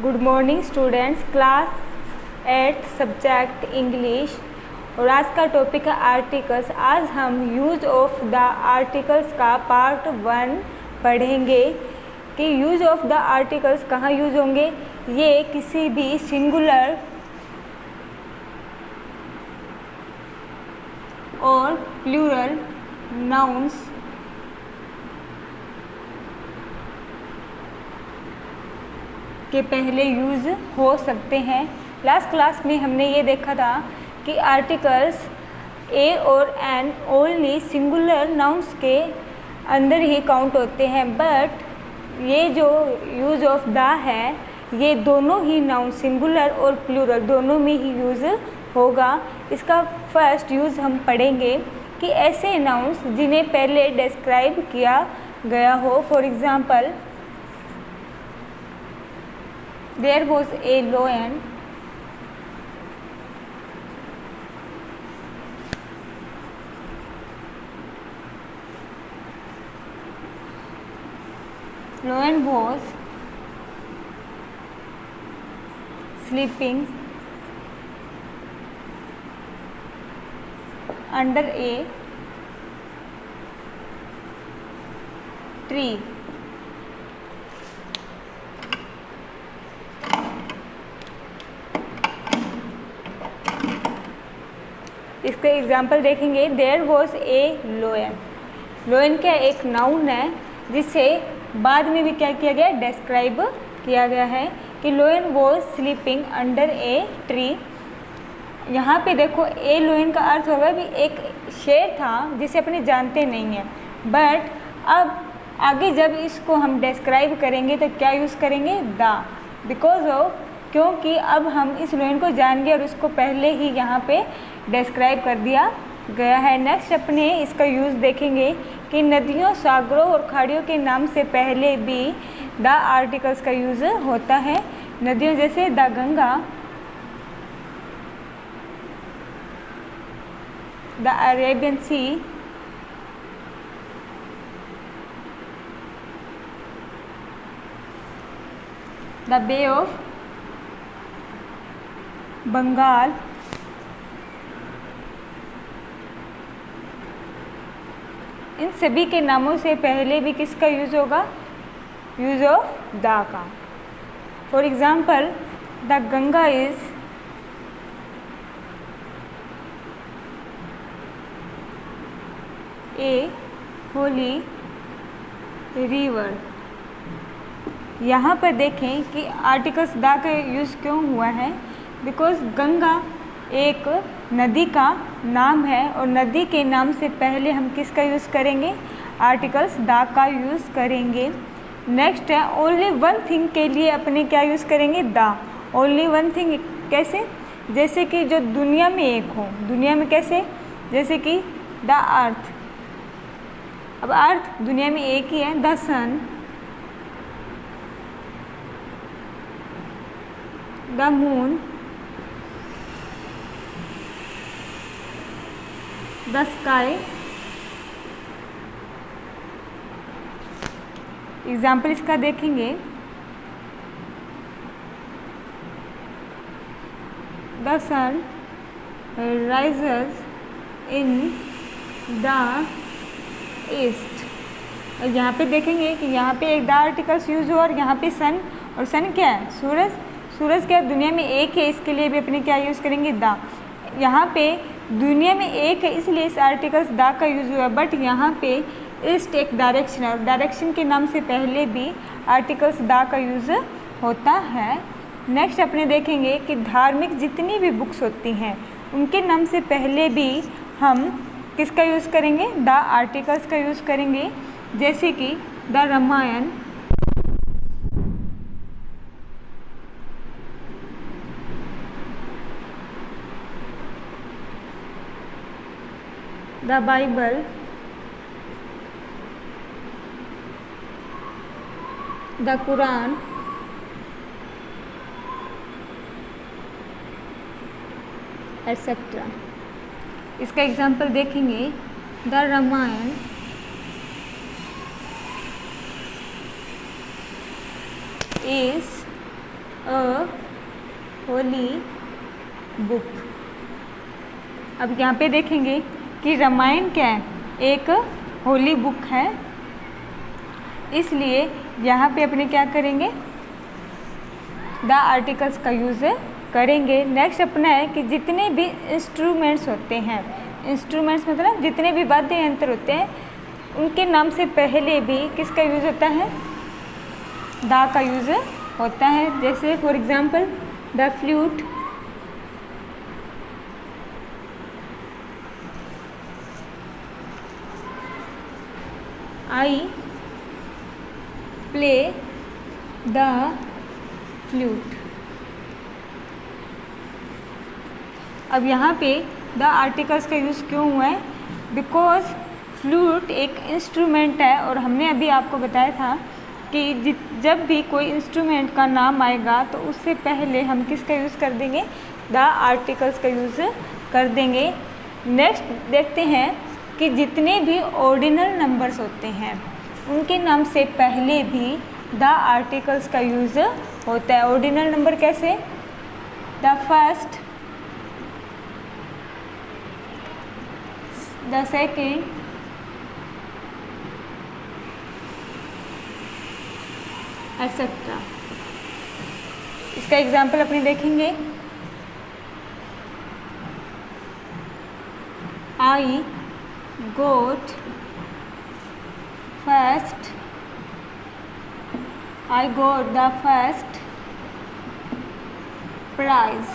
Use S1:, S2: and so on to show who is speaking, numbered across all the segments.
S1: Good morning students, class 8th subject English. और आज का टॉपिक है आर्टिकल्स। आज हम यूज ऑफ द आर्टिकल्स का पार्ट 1 पढ़ेंगे कि यूज ऑफ द आर्टिकल्स कहाँ यूज होंगे। ये किसी भी सिंगुलर और प्लूरल नाउन्स के पहले यूज़ हो सकते हैं। लास्ट क्लास में हमने ये देखा था कि आर्टिकल्स ए और एन ओनली सिंगुलर नाउन्स के अंदर ही काउंट होते हैं, बट ये जो यूज़ ऑफ द है ये दोनों ही नाउन सिंगुलर और प्लूरल दोनों में ही यूज़ होगा। इसका फर्स्ट यूज़ हम पढ़ेंगे कि ऐसे नाउन्स जिन्हें पहले डिस्क्राइब किया गया हो। For example, there was a lion was sleeping under a tree। इसका एग्जाम्पल देखेंगे। There was a lion. Lion क्या एक नाउन है जिसे बाद में भी क्या किया गया, डिस्क्राइब किया गया है कि लोयन was sleeping under a tree. यहाँ पे देखो ए लोयन का अर्थ होगा भी एक शेर था जिसे अपने जानते नहीं हैं, बट अब आगे जब इसको हम डिस्क्राइब करेंगे तो क्या यूज़ करेंगे, द, बिकॉज ऑफ, क्योंकि अब हम इस लोयन को जान गए और उसको पहले ही यहाँ पे डिस्क्राइब कर दिया गया है। नेक्स्ट अपने इसका यूज़ देखेंगे कि नदियों, सागरों और खाड़ियों के नाम से पहले भी द आर्टिकल्स का यूज़ होता है। नदियों जैसे the Ganga, the Arabian Sea, the Bay of Bengal, इन सभी के नामों से पहले भी किसका यूज़ होगा, यूज़ ऑफ द का। For example, the Ganga is a holy river. यहाँ पर देखें कि आर्टिकल्स द का यूज़ क्यों हुआ है, बिकॉज गंगा एक नदी का नाम है और नदी के नाम से पहले हम किसका यूज़ करेंगे, आर्टिकल्स द का यूज़ करेंगे। नेक्स्ट है ओनली वन थिंग के लिए अपने क्या यूज़ करेंगे, द। ओनली वन थिंग कैसे, जैसे कि जो दुनिया में एक हो, दुनिया में कैसे, जैसे कि द अर्थ। अब अर्थ दुनिया में एक ही है, the sun, the moon, the sky. Example इसका देखेंगे, the sun rises in the east. और यहाँ पे देखेंगे कि यहाँ पे एक द आर्टिकल्स यूज हुआ और यहाँ पे सन, और सन क्या है, सूरज। सूरज क्या दुनिया में एक है, इसके लिए भी अपने क्या यूज़ करेंगे, द। यहाँ पे दुनिया में एक है इसलिए इस आर्टिकल्स द का यूज़ हुआ, बट यहाँ पे ईस्ट एक डायरेक्शन है और डायरेक्शन के नाम से पहले भी आर्टिकल्स द का यूज़ होता है। नेक्स्ट अपने देखेंगे कि धार्मिक जितनी भी बुक्स होती हैं उनके नाम से पहले भी हम किसका यूज़ करेंगे, द आर्टिकल्स का यूज़ करेंगे, जैसे कि the Ramayana, the Bible, the Quran, etcetera. इसका एग्जाम्पल देखेंगे, the Ramayana is a holy book. अब यहाँ पे देखेंगे कि रामायण क्या है, एक होली बुक है, इसलिए यहाँ पे अपने क्या करेंगे, द आर्टिकल्स का यूज़ करेंगे। नेक्स्ट अपना है कि जितने भी इंस्ट्रूमेंट्स होते हैं, इंस्ट्रूमेंट्स मतलब जितने भी वाद्य यंत्र होते हैं, उनके नाम से पहले भी किसका यूज़ होता है, द का यूज़ होता है। जैसे for example the flute, I play the flute. अब यहाँ पे द आर्टिकल्स का यूज़ क्यों हुआ है, बिकॉज फ्लूट एक इंस्ट्रूमेंट है और हमने अभी आपको बताया था कि जब भी कोई इंस्ट्रूमेंट का नाम आएगा तो उससे पहले हम किसका यूज़ कर देंगे, द आर्टिकल्स का यूज़ कर देंगे। नेक्स्ट देखते हैं कि जितने भी ऑर्डिनल नंबर्स होते हैं उनके नाम से पहले भी द आर्टिकल्स का यूज़ होता है। ऑर्डिनल नंबर कैसे, the first, the second, etcetera. इसका एग्जाम्पल अपने देखेंगे, आई गोट first, I got the first prize।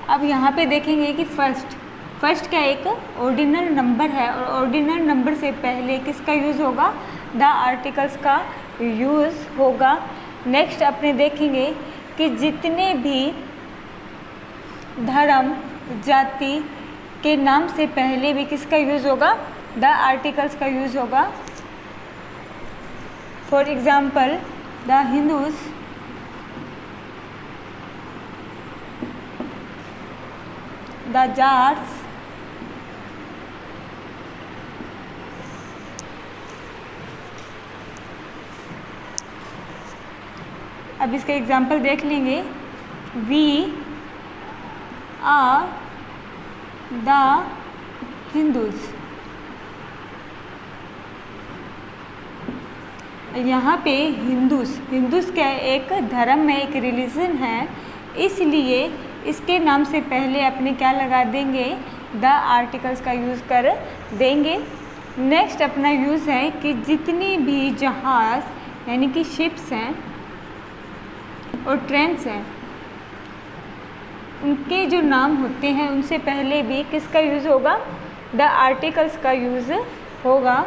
S1: अब यहाँ पे देखेंगे कि फर्स्ट क्या एक ऑर्डिनल नंबर है और ऑर्डिनल नंबर से पहले किसका यूज़ होगा, द आर्टिकल्स का यूज़ होगा। नेक्स्ट अपने देखेंगे कि जितने भी धर्म जाति के नाम से पहले भी किसका यूज़ होगा, द आर्टिकल्स का यूज़ होगा। For example the Hindus, the Jats, अब इसका एग्जाम्पल देख लेंगे, वी आर द हिंदूज। यहाँ पे हिंदूस क्या एक धर्म है, एक रिलीजन है, इसलिए इसके नाम से पहले अपने क्या लगा देंगे, द आर्टिकल्स का यूज़ कर देंगे। नेक्स्ट अपना यूज़ है कि जितनी भी जहाज़ यानी कि शिप्स हैं और ट्रेन्स हैं, उनके जो नाम होते हैं उनसे पहले भी किसका यूज़ होगा, द आर्टिकल्स का यूज़ होगा।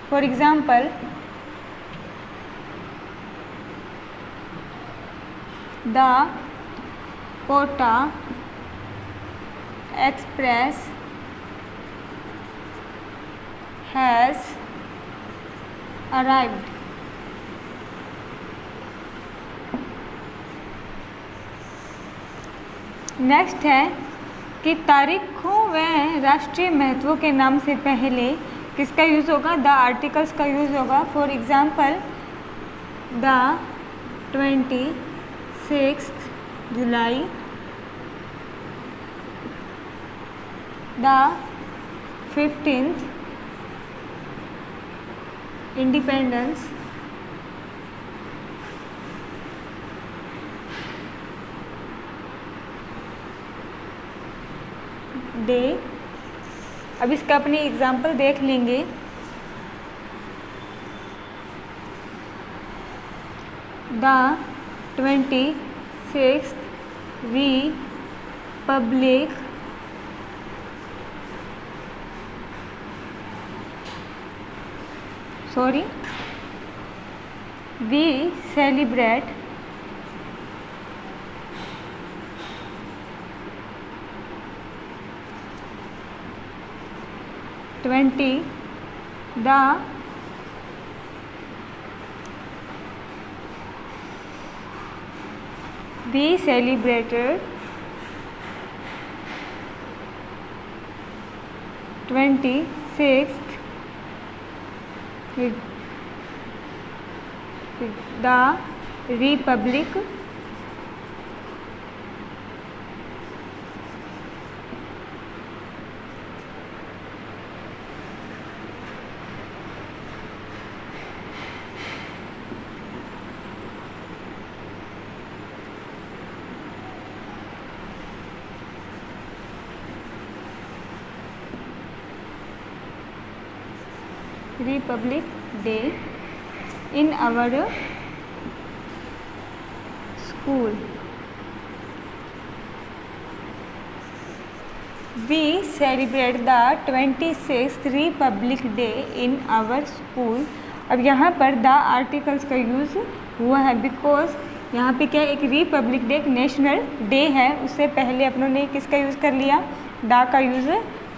S1: For example the Kota express has arrived. Next है कि तारीखों व राष्ट्रीय महत्व के नाम से पहले किसका यूज़ होगा, द आर्टिकल्स का यूज़ होगा। For example the 26 July, the 15th independence, day. अब इसका अपनी एग्जाम्पल देख लेंगे, the 26th Republic we celebrate we celebrated 26th the Republic day in our school. We celebrate the 26th Republic Day in our school. अब यहाँ पर the articles का use हुआ है बिकॉज यहाँ पे क्या एक रिपब्लिक डे एक नेशनल डे है, उससे पहले अपनों ने किसका यूज़ कर लिया, द का यूज़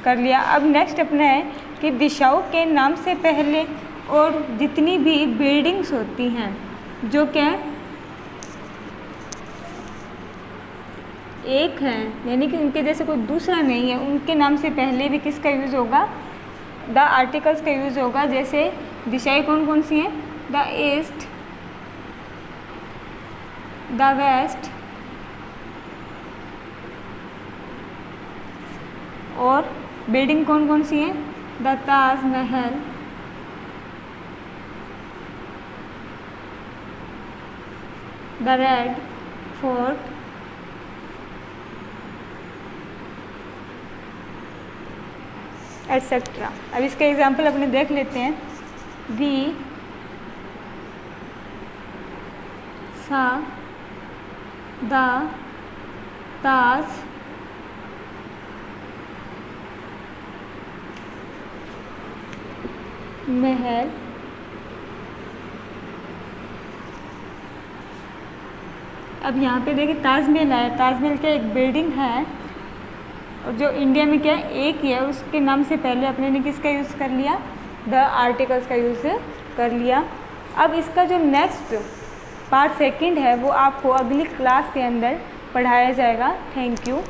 S1: कर लिया। अब नेक्स्ट अपना है कि दिशाओं के नाम से पहले और जितनी भी बिल्डिंग्स होती हैं जो क्या एक है यानी कि उनके जैसे कोई दूसरा नहीं है, उनके नाम से पहले भी किसका यूज़ होगा, द आर्टिकल्स का यूज़ होगा। जैसे दिशाएं कौन कौन सी हैं, द ईस्ट, द वेस्ट और बिल्डिंग कौन कौन सी हैं, the Taj Mahal, the red fort, etcetera. अब इसका एग्जाम्पल अपने देख लेते हैं। We saw the Taj Mahal अब यहाँ पे देखिए ताजमहल है, ताजमहल क्या एक बिल्डिंग है और जो इंडिया में क्या एक ही है, उसके नाम से पहले अपने ने किसका यूज़ कर लिया, द आर्टिकल्स का यूज़ कर लिया। अब इसका जो नेक्स्ट पार्ट सेकंड है वो आपको अगली क्लास के अंदर पढ़ाया जाएगा। Thank you.